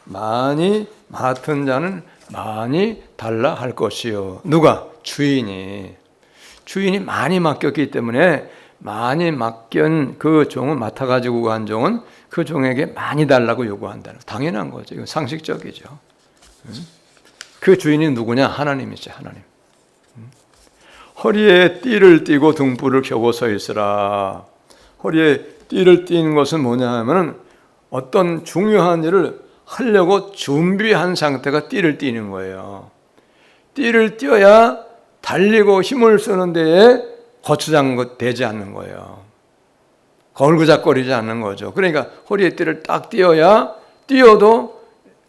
많이 맡은 자는 많이 달라 할 것이요. 누가? 주인이 많이 맡겼기 때문에 많이 맡긴 그 종을 맡아가지고 간 종은 그 종에게 많이 달라고 요구한다는, 당연한 거죠. 이건 상식적이죠. 그 주인이 누구냐? 하나님이죠. 하나님. 허리에 띠를 띠고 등불을 켜고 서 있으라. 허리에 띠를 띠는 것은 뭐냐 하면은 어떤 중요한 일을 하려고 준비한 상태가 띠를 띠는 거예요. 띠를 띄어야 달리고 힘을 쓰는 데에 거추장되지 않는 거예요. 걸그작거리지 않는 거죠. 그러니까 허리에 띠를 딱 띄어야, 띄어도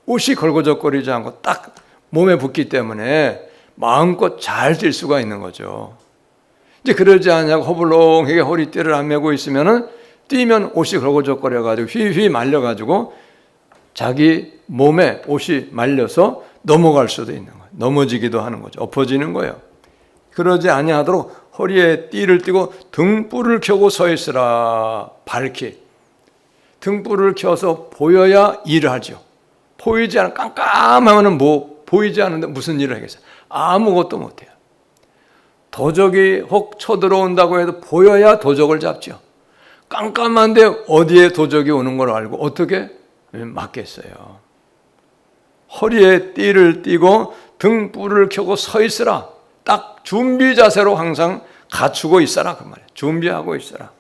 옷이 걸그적거리지 않고 딱 몸에 붙기 때문에 마음껏 잘 뛸 수가 있는 거죠. 이제 그러지 않냐고 허불렁하게 허리띠를 안 메고 있으면은 뛰면 옷이 걸그적거려가지고 휘휘 말려가지고 자기 몸에 옷이 말려서 넘어갈 수도 있는 거예요. 넘어지기도 하는 거죠. 엎어지는 거예요. 그러지 아니하도록 허리에 띠를 띠고 등불을 켜고 서 있으라. 밝히 등불을 켜서 보여야 일을 하죠. 보이지 않은, 깜깜하면 보이지 않는데 무슨 일을 하겠어요? 아무것도 못해요. 도적이 혹 쳐들어온다고 해도 보여야 도적을 잡죠. 깜깜한데 어디에 도적이 오는 걸 알고 어떻게 막겠어요? 허리에 띠를 띠고 등불을 켜고 서 있으라. 딱 준비 자세로 항상 갖추고 있어라 그 말이에요. 준비하고 있어라.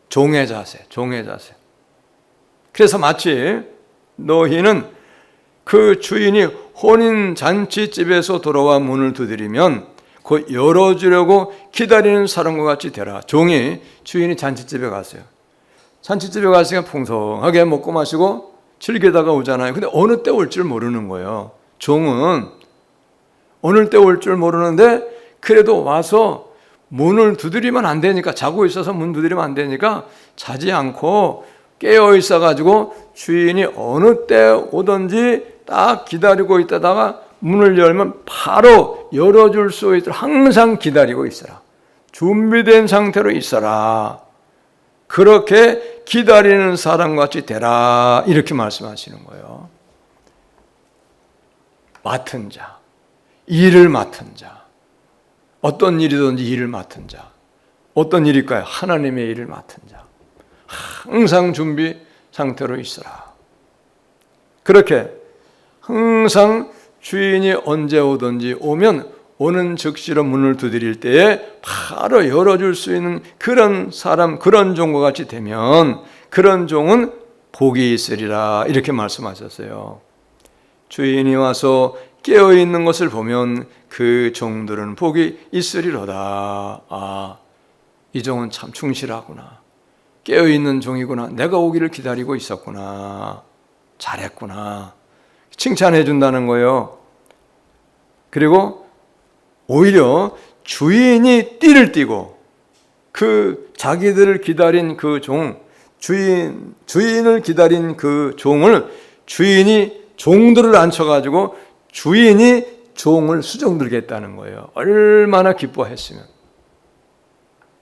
종의 자세, 종의 자세. 그래서 마치 너희는 그 주인이 혼인 잔치집에서 돌아와 문을 두드리면 그 열어주려고 기다리는 사람과 같이 되라. 종이 주인이 잔치집에 갔어요. 잔치집에 갔으니까 풍성하게 먹고 마시고 즐기다가 오잖아요. 근데 어느 때 올 줄 모르는 거예요. 종은 어느 때 올 줄 모르는데 그래도 와서 문을 두드리면 안 되니까, 자고 있어서 문 두드리면 안 되니까 자지 않고 깨어 있어가지고 주인이 어느 때 오든지 딱 기다리고 있다가 문을 열면 바로 열어줄 수 있도록 항상 기다리고 있어라. 준비된 상태로 있어라. 그렇게 기다리는 사람과 같이 되라. 이렇게 말씀하시는 거예요. 맡은 자, 일을 맡은 자, 어떤 일이든지 일을 맡은 자. 어떤 일일까요? 하나님의 일을 맡은 자. 항상 준비 상태로 있어라. 그렇게 항상 주인이 언제 오든지 오면 오는 즉시로 문을 두드릴 때에 바로 열어줄 수 있는 그런 사람, 그런 종과 같이 되면 그런 종은 복이 있으리라. 이렇게 말씀하셨어요. 주인이 와서 깨어있는 것을 보면 그 종들은 복이 있으리로다. 아, 이 종은 참 충실하구나. 깨어있는 종이구나. 내가 오기를 기다리고 있었구나. 잘했구나. 칭찬해 준다는 거예요. 그리고 오히려 주인이 띠를 띠고 그 자기들을 기다린 그 종, 주인을 기다린 그 종을 주인이 종들을 앉혀가지고 주인이 종을 수종들겠다는 거예요. 얼마나 기뻐했으면,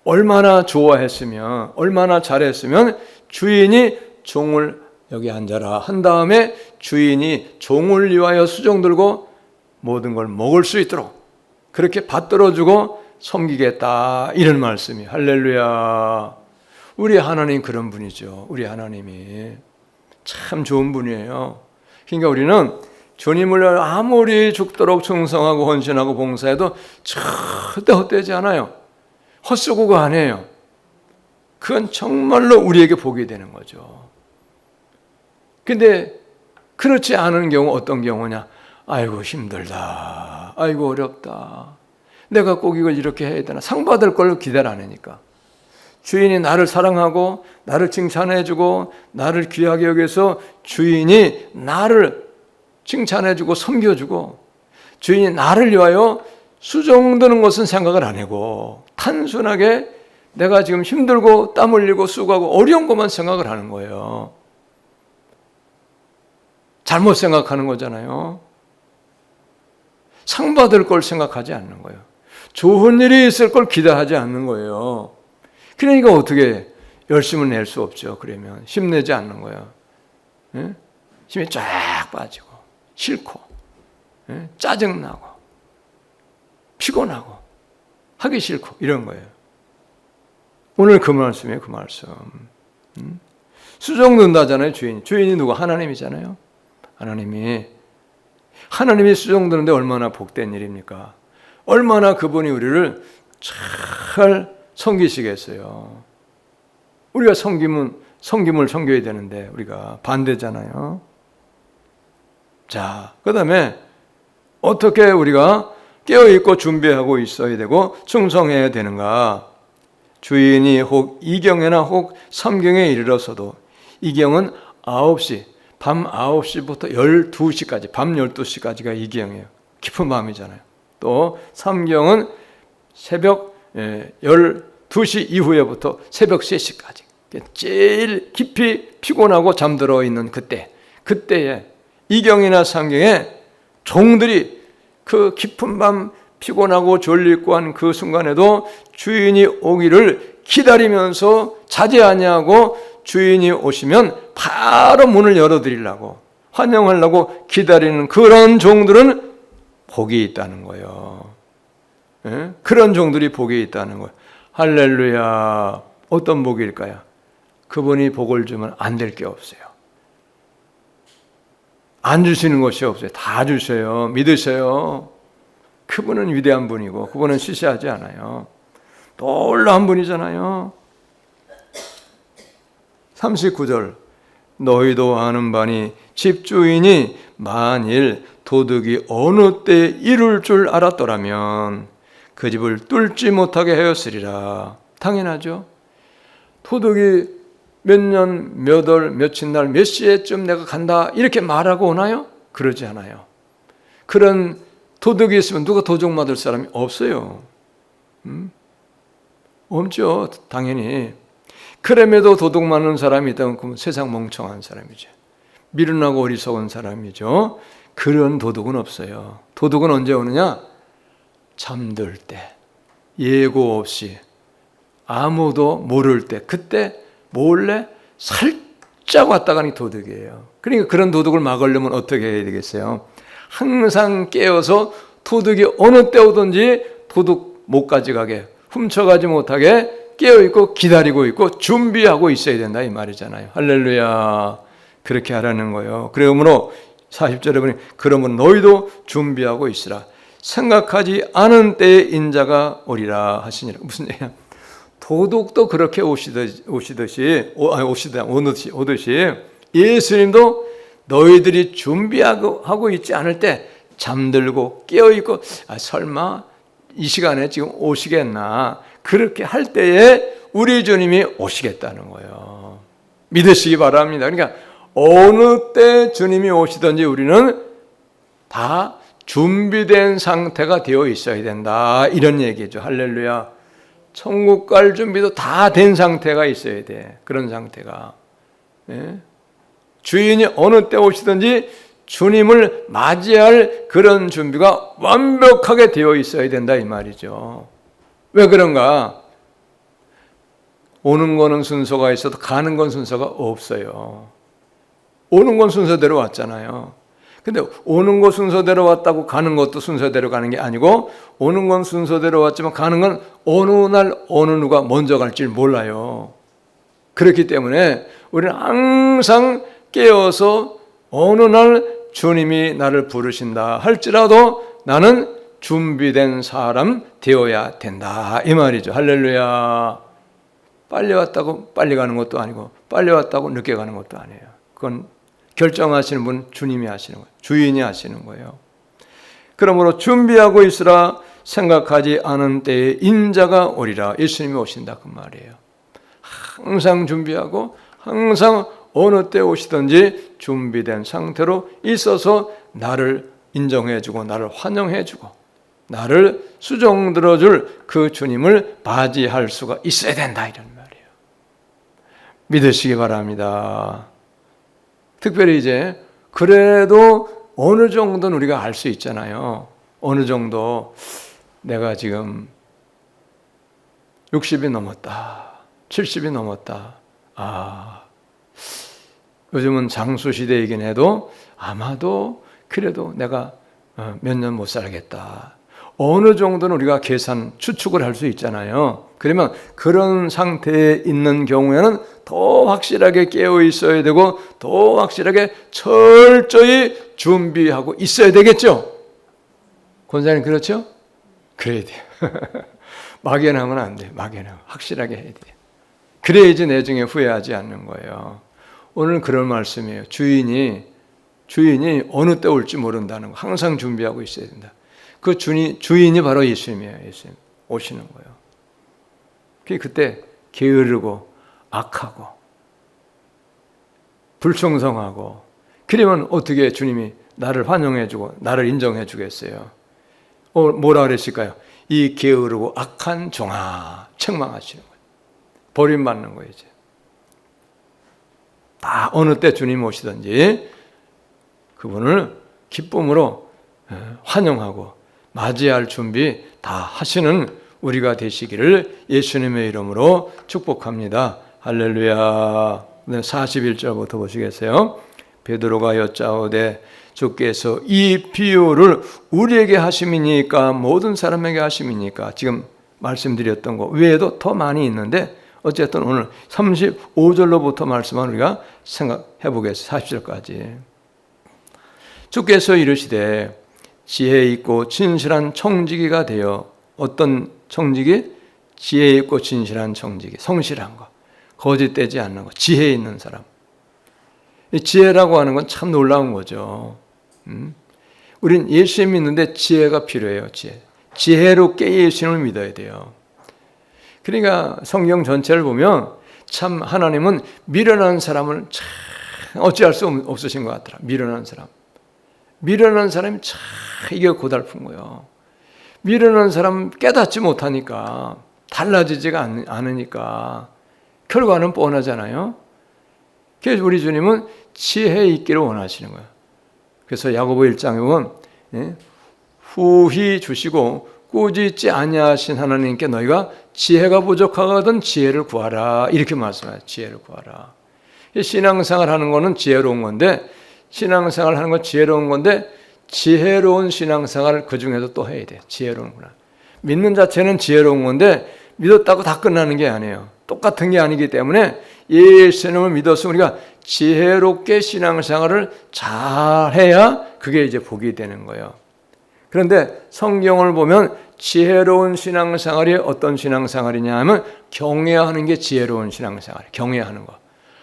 얼마나 좋아했으면, 얼마나 잘했으면 주인이 종을 여기 앉아라 한 다음에 주인이 종을 위하여 수종들고 모든 걸 먹을 수 있도록 그렇게 받들어주고 섬기겠다, 이런 말씀이. 할렐루야. 우리 하나님 그런 분이죠. 우리 하나님이 참 좋은 분이에요. 그러니까 우리는 주님을 아무리 죽도록 충성하고 헌신하고 봉사해도 절대 헛되지 않아요. 헛수고가 아니에요. 그건 정말로 우리에게 복이 되는 거죠. 근데 그렇지 않은 경우 어떤 경우냐? 아이고 힘들다. 아이고 어렵다. 내가 꼭 이걸 이렇게 해야 되나? 상 받을 걸 기다려 안 하니까. 주인이 나를 사랑하고 나를 칭찬해주고 나를 귀하게 여겨서 주인이 나를 칭찬해주고 섬겨주고 주인이 나를 위하여 수종드는 것은 생각을 안 하고 단순하게 내가 지금 힘들고 땀 흘리고 수고하고 어려운 것만 생각을 하는 거예요. 잘못 생각하는 거잖아요. 상 받을 걸 생각하지 않는 거예요. 좋은 일이 있을 걸 기대하지 않는 거예요. 그러니까 어떻게 열심을 낼 수 없죠. 그러면 힘내지 않는 거예요. 예? 힘이 쫙 빠지고 싫고 짜증나고 피곤하고 하기 싫고 이런 거예요. 오늘 그 말씀이에요. 그 말씀. 수종든다잖아요. 주인이 누구? 하나님이잖아요. 하나님이 수종드는데 얼마나 복된 일입니까? 얼마나 그분이 우리를 잘 섬기시겠어요. 우리가 섬김을 섬겨야 되는데 우리가 반대잖아요. 자, 그 다음에 어떻게 우리가 깨어있고 준비하고 있어야 되고 충성해야 되는가? 주인이 혹 이경에나 혹 삼경에 이르러서도, 이경은 9시, 밤 9시부터 12시까지, 밤 12시까지가 이경이에요. 깊은 밤이잖아요. 또 삼경은 새벽 12시 이후에부터 새벽 3시까지. 제일 깊이 피곤하고 잠들어 있는 그때에 이경이나 삼경에 종들이 그 깊은 밤 피곤하고 졸리고 한 그 순간에도 주인이 오기를 기다리면서 자지 아니하고 주인이 오시면 바로 문을 열어드리려고 환영하려고 기다리는 그런 종들은 복이 있다는 거예요. 그런 종들이 복이 있다는 거예요. 할렐루야. 어떤 복일까요? 그분이 복을 주면 안 될 게 없어요. 안 주시는 것이 없어요. 다 주셔요. 믿으세요. 그분은 위대한 분이고 그분은 시시하지 않아요. 놀라운 분이잖아요. 39절, 너희도 아는 바니 집주인이 만일 도둑이 어느 때 이룰 줄 알았더라면 그 집을 뚫지 못하게 하였으리라. 당연하죠. 도둑이 몇 년, 몇 월, 며칠 날, 몇 시에쯤 내가 간다 이렇게 말하고 오나요? 그러지 않아요. 그런 도둑이 있으면 누가 도둑 맞을 사람이 없어요. 없죠. 당연히. 그럼에도 도둑 맞는 사람이 있다면 그건 세상 멍청한 사람이죠. 미련하고 어리석은 사람이죠. 그런 도둑은 없어요. 도둑은 언제 오느냐? 잠들 때, 예고 없이, 아무도 모를 때, 그때 몰래 살짝 왔다 가니 도둑이에요. 그러니까 그런 도둑을 막으려면 어떻게 해야 되겠어요? 항상 깨어서 도둑이 어느 때 오든지 도둑 못 가져가게, 훔쳐가지 못하게 깨어있고 기다리고 있고 준비하고 있어야 된다 이 말이잖아요. 할렐루야. 그렇게 하라는 거예요. 그러므로 40절에 보니 그러면 너희도 준비하고 있으라. 생각하지 않은 때에 인자가 오리라 하시니라. 무슨 얘기야? 도둑도 그렇게 오듯이 예수님도 너희들이 준비하고 있지 않을 때 잠들고 깨어있고 설마 이 시간에 지금 오시겠나 그렇게 할 때에 우리 주님이 오시겠다는 거예요. 믿으시기 바랍니다. 그러니까 어느 때 주님이 오시든지 우리는 다 준비된 상태가 되어 있어야 된다 이런 얘기죠. 할렐루야. 천국 갈 준비도 다 된 상태가 있어야 돼. 그런 상태가. 주인이 어느 때 오시든지 주님을 맞이할 그런 준비가 완벽하게 되어 있어야 된다 이 말이죠. 왜 그런가? 오는 거는 순서가 있어도 가는 건 순서가 없어요. 오는 건 순서대로 왔잖아요. 근데 오는 거 순서대로 왔다고 가는 것도 순서대로 가는 게 아니고 오는 건 순서대로 왔지만 가는 건 어느 날 어느 누가 먼저 갈지 몰라요. 그렇기 때문에 우리는 항상 깨어서 어느 날 주님이 나를 부르신다 할지라도 나는 준비된 사람 되어야 된다 이 말이죠. 할렐루야. 빨리 왔다고 빨리 가는 것도 아니고 빨리 왔다고 늦게 가는 것도 아니에요. 그건 결정하시는 분 주님이 하시는 거예요. 주인이 하시는 거예요. 그러므로 준비하고 있으라. 생각하지 않은 때에 인자가 오리라. 예수님이 오신다 그 말이에요. 항상 준비하고 항상 어느 때 오시든지 준비된 상태로 있어서 나를 인정해주고 나를 환영해주고 나를 수종 들어줄 그 주님을 맞이할 수가 있어야 된다 이런 말이에요. 믿으시기 바랍니다. 특별히 이제 그래도 어느 정도는 우리가 알 수 있잖아요. 어느 정도 내가 지금 60이 넘었다. 70이 넘었다. 요즘은 장수시대이긴 해도 아마도 그래도 내가 몇 년 못 살겠다. 어느 정도는 우리가 계산, 추측을 할 수 있잖아요. 그러면 그런 상태에 있는 경우에는 더 확실하게 깨어 있어야 되고 더 확실하게 철저히 준비하고 있어야 되겠죠. 권사님 그렇죠? 그래야 돼요. 막연하면 안 돼요. 막연하면 확실하게 해야 돼요. 그래야지 나중에 후회하지 않는 거예요. 오늘 그런 말씀이에요. 주인이 어느 때 올지 모른다는 거 항상 준비하고 있어야 된다. 그 주인이 바로 예수님이에요. 예수님 오시는 거예요. 그때 게으르고 악하고 불충성하고 그러면 어떻게 주님이 나를 환영해주고 나를 인정해주겠어요? 뭐라 그랬을까요? 이 게으르고 악한 종아, 책망하시는 거예요. 버림받는 거예요. 이제 다 어느 때 주님 오시든지 그분을 기쁨으로 환영하고 맞이할 준비 다 하시는 우리가 되시기를 예수님의 이름으로 축복합니다. 할렐루야. 41절부터 보시겠어요? 베드로가 여짜오되 주께서 이 비유를 우리에게 하심이니까 모든 사람에게 하심이니까 지금 말씀드렸던 거 외에도 더 많이 있는데 어쨌든 오늘 35절로부터 말씀을 우리가 생각해 보겠습니다. 40절까지. 주께서 이르시되 지혜 있고 진실한 청지기가 되어 어떤 청지기? 지혜 있고 진실한 청지기, 성실한 거, 거짓되지 않는 거, 지혜 있는 사람. 이 지혜라고 하는 건 참 놀라운 거죠. 우린 예수 믿는데 지혜가 필요해요. 지혜롭게 예수님을 믿어야 돼요. 그러니까 성경 전체를 보면 참 하나님은 미련한 사람을 참 어찌할 수 없으신 것 같더라. 미련한 사람이 참 이게 고달픈 거예요. 미련한 사람 깨닫지 못하니까 달라지지가 않으니까 결과는 뻔하잖아요. 그래서 우리 주님은 지혜 있기를 원하시는 거예요. 그래서 야고보 1장에 보면 후히 주시고 꾸짖지 아니하신 하나님께 너희가 지혜가 부족하거든 지혜를 구하라 이렇게 말씀해요. 지혜를 구하라. 신앙생활 하는 거는 지혜로운 건데 신앙생활 하는 건 지혜로운 건데 지혜로운 신앙생활을 그중에도 또 해야 돼. 지혜로운구나. 믿는 자체는 지혜로운 건데 믿었다고 다 끝나는 게 아니에요. 똑같은 게 아니기 때문에 예수님을 믿어서 우리가 지혜롭게 신앙생활을 잘해야 그게 이제 복이 되는 거예요. 그런데 성경을 보면 지혜로운 신앙생활이 어떤 신앙생활이냐 하면 경외하는 게 지혜로운 신앙생활이에요. 경외하는 거.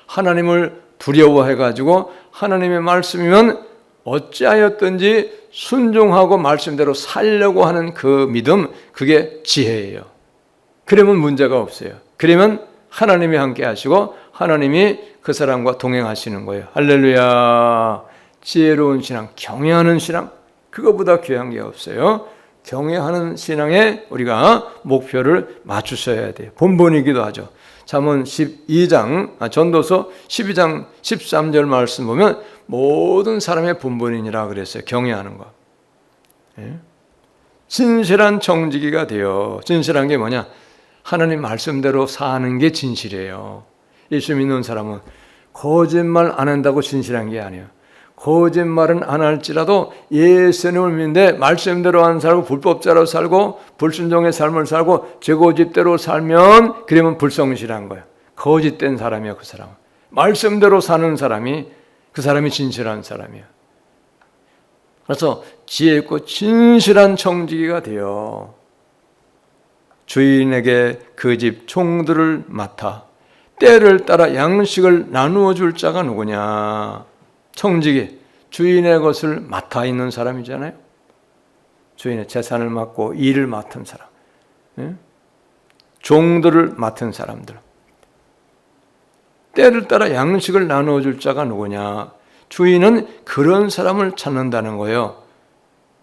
하나님을 두려워해가지고 하나님의 말씀이면 어찌하였든지 순종하고 말씀대로 살려고 하는 그 믿음, 그게 지혜예요. 그러면 문제가 없어요. 그러면 하나님이 함께 하시고 하나님이 그 사람과 동행하시는 거예요. 할렐루야. 지혜로운 신앙, 경외하는 신앙, 그거보다 귀한 게 없어요. 경외하는 신앙에 우리가 목표를 맞추셔야 돼요. 본본이기도 하죠. 잠언 12장, 전도서 12장 13절 말씀 보면 모든 사람의 본본이니라 그랬어요. 경외하는 거. 진실한 청지기가 되어, 진실한 게 뭐냐? 하나님 말씀대로 사는 게 진실이에요. 예수 믿는 사람은 거짓말 안 한다고 진실한 게 아니에요. 거짓말은 안 할지라도 예수님을 믿는데 말씀대로 안 살고 불법자로 살고 불순종의 삶을 살고 제 고집대로 살면 그러면 불성실한 거예요. 거짓된 사람이에요. 그 사람은. 말씀대로 사는 사람이 그 사람이 진실한 사람이에요. 그래서 지혜 있고 진실한 청지기가 되어 주인에게 그 집 종들을 맡아 때를 따라 양식을 나누어 줄 자가 누구냐? 청지기, 주인의 것을 맡아 있는 사람이잖아요. 주인의 재산을 맡고 일을 맡은 사람, 종들을 맡은 사람들. 때를 따라 양식을 나누어 줄 자가 누구냐? 주인은 그런 사람을 찾는다는 거예요.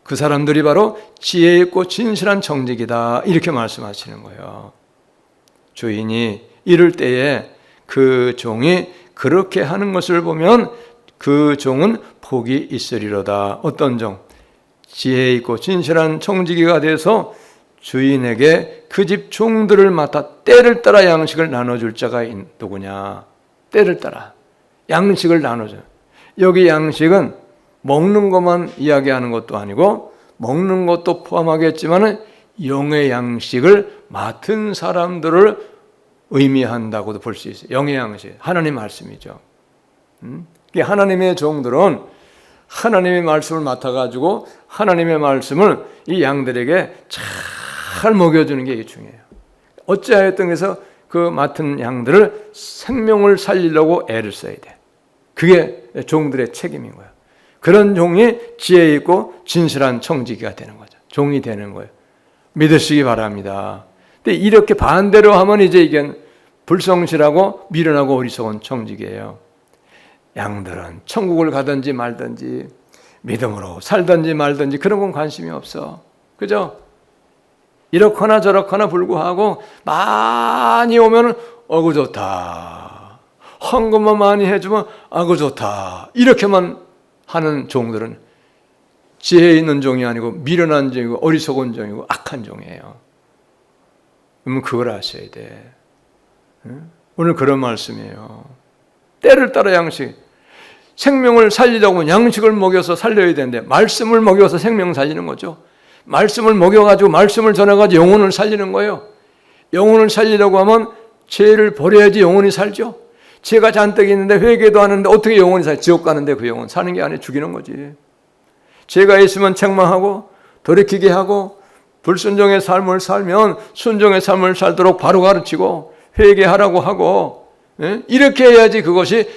그 사람들이 바로 지혜 있고 진실한 청지기다 이렇게 말씀하시는 거예요. 주인이 이럴 때에 그 종이 그렇게 하는 것을 보면 그 종은 복이 있으리로다. 어떤 종? 지혜 있고 진실한 청지기가 돼서 주인에게 그 집 종들을 맡아 때를 따라 양식을 나눠줄 자가 누구냐? 때를 따라 양식을 나눠줘요. 여기 양식은 먹는 것만 이야기하는 것도 아니고 먹는 것도 포함하겠지만 영의 양식을 맡은 사람들을 의미한다고도 볼 수 있어요. 영의 양식, 하나님 말씀이죠. 하나님의 종들은 하나님의 말씀을 맡아가지고 하나님의 말씀을 이 양들에게 잘 먹여주는 게 중요해요. 어찌하였든 그래서 그 맡은 양들을 생명을 살리려고 애를 써야 돼. 그게 종들의 책임인 거예요. 그런 종이 지혜 있고 진실한 청지기가 되는 거죠. 종이 되는 거예요. 믿으시기 바랍니다. 근데 이렇게 반대로 하면 이제 이게 불성실하고 미련하고 어리석은 청지기예요. 양들은 천국을 가든지 말든지 믿음으로 살든지 말든지 그런 건 관심이 없어. 그죠? 이렇거나 저렇거나 불구하고 많이 오면 어구 좋다. 헌금만 많이 해주면 아구 좋다. 이렇게만 하는 종들은 지혜 있는 종이 아니고 미련한 종이고 어리석은 종이고 악한 종이에요. 그러면 그걸 아셔야 돼. 오늘 그런 말씀이에요. 때를 따라 양식. 생명을 살리려고 양식을 먹여서 살려야 되는데 말씀을 먹여서 생명 살리는 거죠. 말씀을 먹여가지고 말씀을 전해가지고 영혼을 살리는 거예요. 영혼을 살리려고 하면 죄를 버려야지 영혼이 살죠. 죄가 잔뜩 있는데 회개도 하는데 어떻게 영혼이 살죠? 지옥 가는데 그 영혼 사는 게 아니라 죽이는 거지. 죄가 있으면 책망하고 돌이키게 하고 불순종의 삶을 살면 순종의 삶을 살도록 바로 가르치고 회개하라고 하고 이렇게 해야지 그것이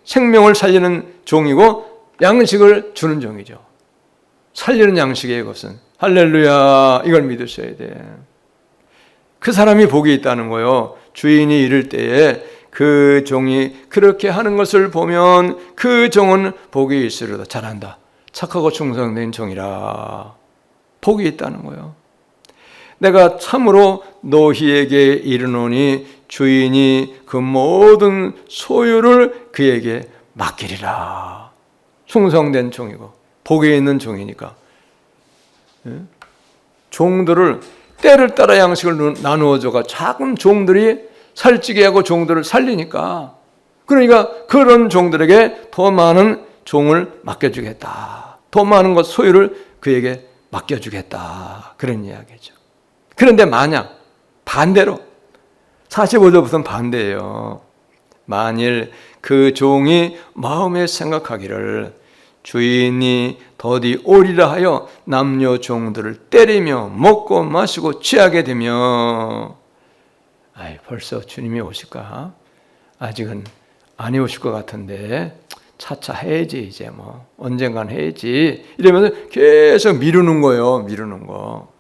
생명을 살리는 종이고 양식을 주는 종이죠. 살리는 양식이에요. 그것은 할렐루야. 이걸 믿으셔야 돼. 그 사람이 복이 있다는 거예요. 주인이 이를 때에 그 종이 그렇게 하는 것을 보면 그 종은 복이 있으리로다. 잘한다. 착하고 충성된 종이라. 복이 있다는 거예요. 내가 참으로 너희에게 이르노니 주인이 그 모든 소유를 그에게 맡기리라. 충성된 종이고 복이 있는 종이니까. 종들을 때를 따라 양식을 나누어줘가 작은 종들이 살찌게 하고 종들을 살리니까, 그러니까 그런 종들에게 더 많은 종을 맡겨주겠다. 더 많은 것 소유를 그에게 맡겨주겠다. 그런 이야기죠. 그런데 만약 반대로 45절부터는 반대예요. 만일 그 종이 마음에 생각하기를 주인이 더디 오리라 하여 남녀 종들을 때리며 먹고 마시고 취하게 되며, 벌써 주님이 오실까? 아직은 안 오실 것 같은데 차차 해야지, 이제 뭐 언젠간 해야지 이러면서 계속 미루는 거예요. 미루는 거.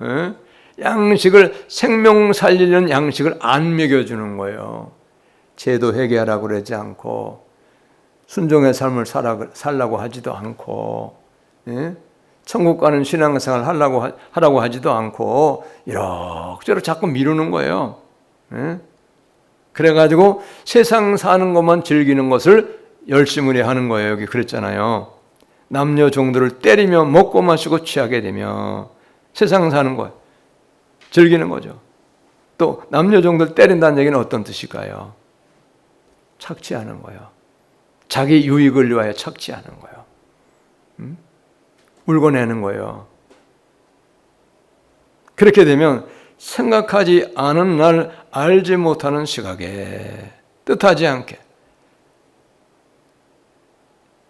양식을, 생명 살리는 양식을 안 먹여주는 거예요. 제도 회개하라고 그러지 않고 순종의 삶을 살라고 하지도 않고, 천국 가는 신앙생활 하라고 하지도 않고 이렇게저렇게 자꾸 미루는 거예요. 그래가지고 세상 사는 것만 즐기는 것을 열심히 하는 거예요. 여기 그랬잖아요. 남녀 종들을 때리며 먹고 마시고 취하게 되며, 세상 사는 거 즐기는 거죠. 또 남녀 종들 때린다는 얘기는 어떤 뜻일까요? 착취하는 거예요. 자기 유익을 위하여 착취하는 거예요. 울고내는 거예요. 그렇게 되면 생각하지 않은 날 알지 못하는 시각에 뜻하지 않게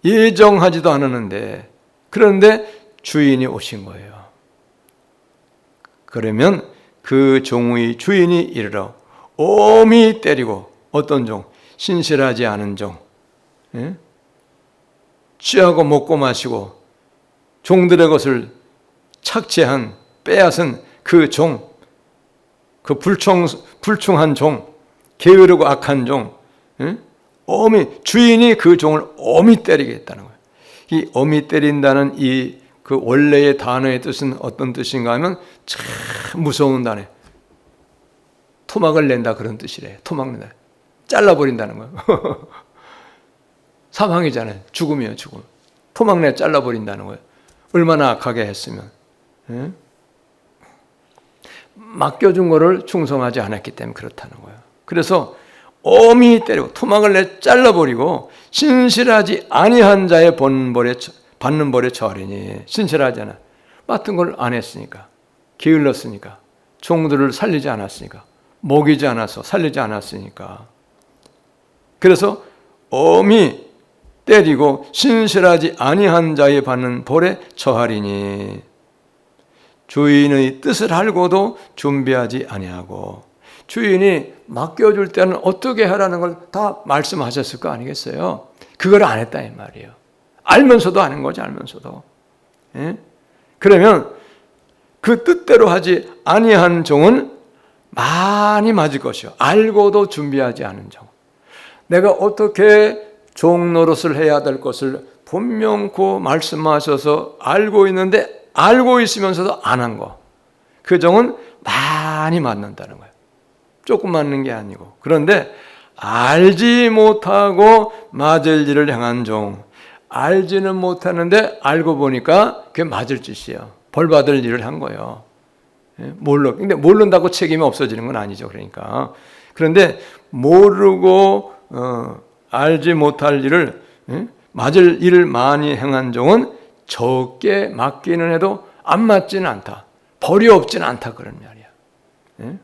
예정하지도 않았는데, 그런데 주인이 오신 거예요. 그러면 그 종의 주인이 이르러 엄히 때리고, 어떤 종? 신실하지 않은 종, 취하고 먹고 마시고 종들의 것을 착취한, 빼앗은 그 종, 그 불충한 종, 게으르고 악한 종, 엄히, 주인이 그 종을 엄히 때리겠다는 거예요. 이 엄히 때린다는 그 원래의 단어의 뜻은 어떤 뜻인가 하면 참 무서운 단어예요. 토막을 낸다, 그런 뜻이래요. 토막 낸다. 잘라버린다는 거예요. 사망이잖아요. 죽음이에요, 죽음. 토막 내 잘라버린다는 거예요. 얼마나 악하게 했으면. 맡겨준 거를 충성하지 않았기 때문에 그렇다는 거예요. 그래서 엄히 때리고 토막을 내 잘라버리고 신실하지 아니한 자의 받는 벌에 처하리니. 신실하잖아. 맡은 걸 안 했으니까, 게을렀으니까, 종들을 살리지 않았으니까, 먹이지 않아서 살리지 않았으니까. 그래서 엄히 때리고 신실하지 아니한 자의 받는 벌에 처하리니. 주인의 뜻을 알고도 준비하지 아니하고. 주인이 맡겨줄 때는 어떻게 하라는 걸 다 말씀하셨을 거 아니겠어요? 그걸 안 했다 이 말이에요. 알면서도 아는 거지, 알면서도. 예? 그러면 그 뜻대로 하지 아니한 종은 많이 맞을 것이요. 알고도 준비하지 않은 종. 내가 어떻게 종 노릇을 해야 될 것을 분명코 말씀하셔서 알고 있는데 알고 있으면서도 안 한 거. 그 종은 많이 맞는다는 거예요. 조금 맞는 게 아니고. 그런데 알지 못하고 맞을 일을 행한 종. 알지는 못하는데 알고 보니까 그게 맞을 짓이에요. 벌 받을 일을 한 거예요. 근데 모른다고 책임이 없어지는 건 아니죠. 그러니까. 그런데 모르고 알지 못할 일을 맞을 일을 많이 행한 종은 적게 맞기는 해도 안 맞지는 않다. 벌이 없지는 않다 그런 말이야.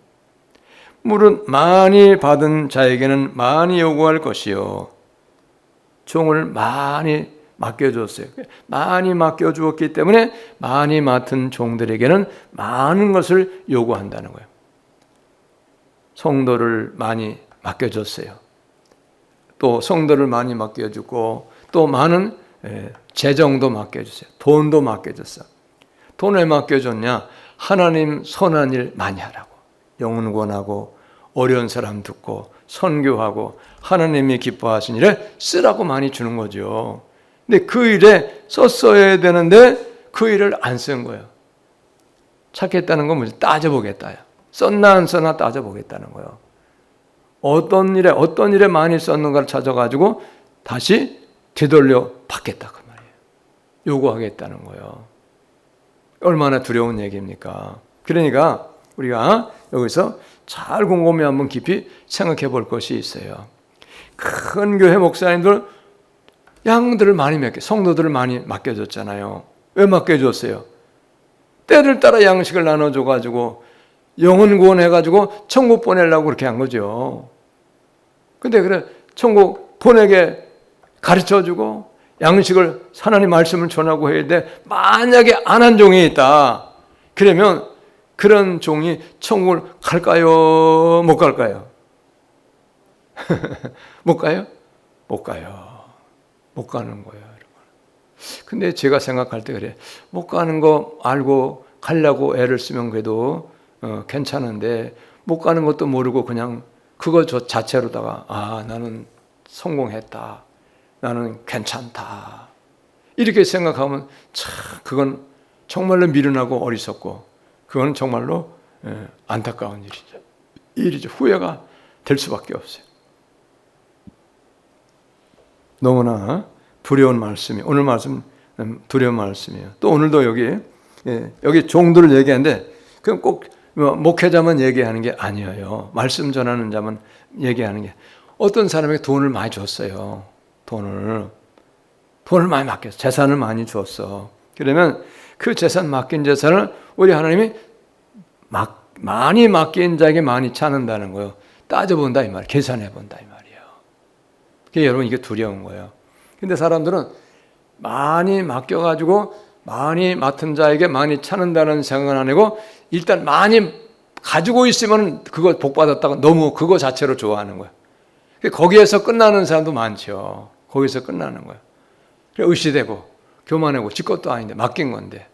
물은 많이 받은 자에게는 많이 요구할 것이요. 종을 많이 맡겨줬어요. 많이 맡겨주었기 때문에 많이 맡은 종들에게는 많은 것을 요구한다는 거예요. 성도를 많이 맡겨줬어요. 또 성도를 많이 맡겨주고 또 많은 재정도 맡겨주세요. 돈도 맡겨줬어요. 돈 왜 맡겨줬냐? 하나님 선한 일 많이 하라고. 영혼 구원하고 어려운 사람 듣고 선교하고 하나님이 기뻐하신 일에 쓰라고 많이 주는 거죠. 근데 그 일에 썼어야 되는데 그 일을 안 쓴 거예요. 찾겠다는 건 뭐지? 따져보겠다. 썼나 안 썼나 따져보겠다는 거예요. 어떤 일에 많이 썼는가를 찾아가지고 다시 되돌려 받겠다 그 말이에요. 요구하겠다는 거예요. 얼마나 두려운 얘기입니까? 그러니까 우리가 여기서 잘 곰곰이 한번 깊이 생각해 볼 것이 있어요. 큰 교회 목사님들 양들을 많이 성도들을 많이 맡겨줬잖아요. 왜 맡겨줬어요? 때를 따라 양식을 나눠줘가지고 영혼 구원해가지고 천국 보내려고 그렇게 한 거죠. 근데 그래 천국 보내게 가르쳐주고 양식을 하나님 말씀을 전하고 해야 돼. 만약에 안 한 종이 있다. 그러면 그런 종이 천국을 갈까요? 못 갈까요? 못 가요? 못 가요. 못 가는 거예요. 근데 제가 생각할 때 그래. 못 가는 거 알고 가려고 애를 쓰면 그래도 괜찮은데 못 가는 것도 모르고 그냥 그거 자체로다가 나는 성공했다. 나는 괜찮다. 이렇게 생각하면 참 그건 정말로 미련하고 어리석고 그건 정말로 안타까운 일이죠. 후회가 될 수밖에 없어요. 너무나 두려운 말씀이 오늘 말씀 두려운 말씀이에요. 또 오늘도 여기 종들을 얘기하는데 그럼 꼭 목회자만 얘기하는 게 아니에요. 말씀 전하는 자만 얘기하는 게 어떤 사람에게 돈을 많이 줬어요. 돈을 많이 맡겼어. 재산을 많이 줬어. 그러면 그 맡긴 재산을 우리 하나님이 많이 맡긴 자에게 많이 찾는다는 거예요. 따져본다 이 말이에요. 계산해본다 이 말이에요. 그게 여러분 이게 두려운 거예요. 근데 사람들은 많이 맡겨가지고 많이 맡은 자에게 많이 찾는다는 생각은 안 하고 일단 많이 가지고 있으면 그거 복 받았다고 너무 그거 자체로 좋아하는 거예요. 거기에서 끝나는 사람도 많죠. 거기서 끝나는 거예요. 의시되고 교만하고 지 것도 아닌데 맡긴 건데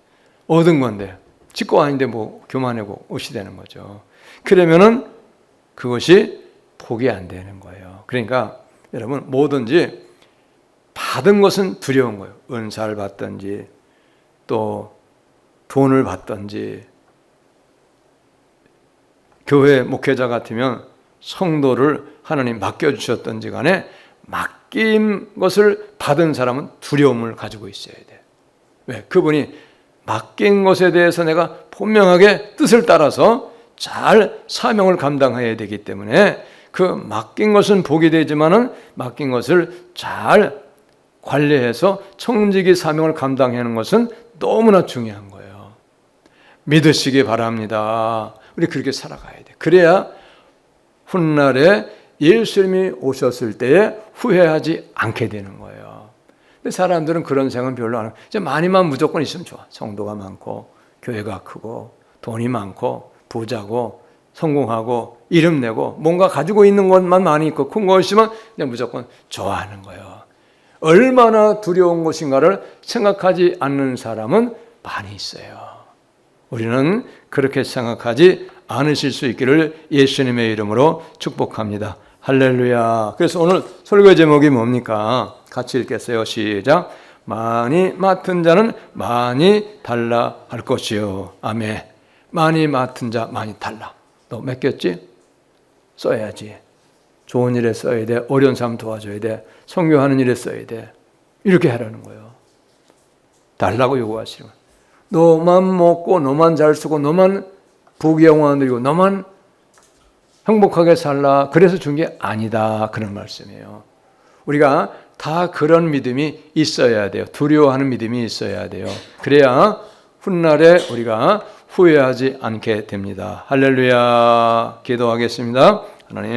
얻은 건데 지 거 아닌데 뭐 교만하고 의시되는 거죠. 그러면은 그것이 복이 안 되는 거예요. 그러니까 여러분 뭐든지 받은 것은 두려운 거예요. 은사를 받든지 또 돈을 받든지 교회 목회자 같으면 성도를 하나님 맡겨주셨든지 간에 맡긴 것을 받은 사람은 두려움을 가지고 있어야 돼. 왜? 그분이 맡긴 것에 대해서 내가 분명하게 뜻을 따라서 잘 사명을 감당해야 되기 때문에 그 맡긴 것은 복이 되지만은 맡긴 것을 잘 관리해서 청지기 사명을 감당하는 것은 너무나 중요한 거예요. 믿으시기 바랍니다. 우리 그렇게 살아가야 돼. 그래야 훗날에 예수님이 오셨을 때에 후회하지 않게 되는 거예요. 근데 사람들은 그런 생각은 별로 안 하고 이제 많이만 무조건 있으면 좋아. 성도가 많고 교회가 크고 돈이 많고 부자고 성공하고 이름 내고 뭔가 가지고 있는 것만 많이 있고 큰 거 있으면 그냥 무조건 좋아하는 거예요. 얼마나 두려운 것인가를 생각하지 않는 사람은 많이 있어요. 우리는 그렇게 생각하지 않으실 수 있기를 예수님의 이름으로 축복합니다. 할렐루야. 그래서 오늘 설교 제목이 뭡니까? 같이 읽겠어요. 시작. 많이 맡은 자는 많이 달라 할 것이요. 아멘. 많이 맡은 자 많이 달라. 너 맡겼지? 써야지. 좋은 일에 써야 돼. 어려운 사람 도와줘야 돼. 선교하는 일에 써야 돼. 이렇게 하라는 거예요. 달라고 요구하시는 거예요. 너만 먹고 너만 잘 쓰고 너만 부귀영화 누리고 너만 행복하게 살라. 그래서 준 게 아니다. 그런 말씀이에요. 우리가 다 그런 믿음이 있어야 돼요. 두려워하는 믿음이 있어야 돼요. 그래야 훗날에 우리가 후회하지 않게 됩니다. 할렐루야. 기도하겠습니다. 하나님.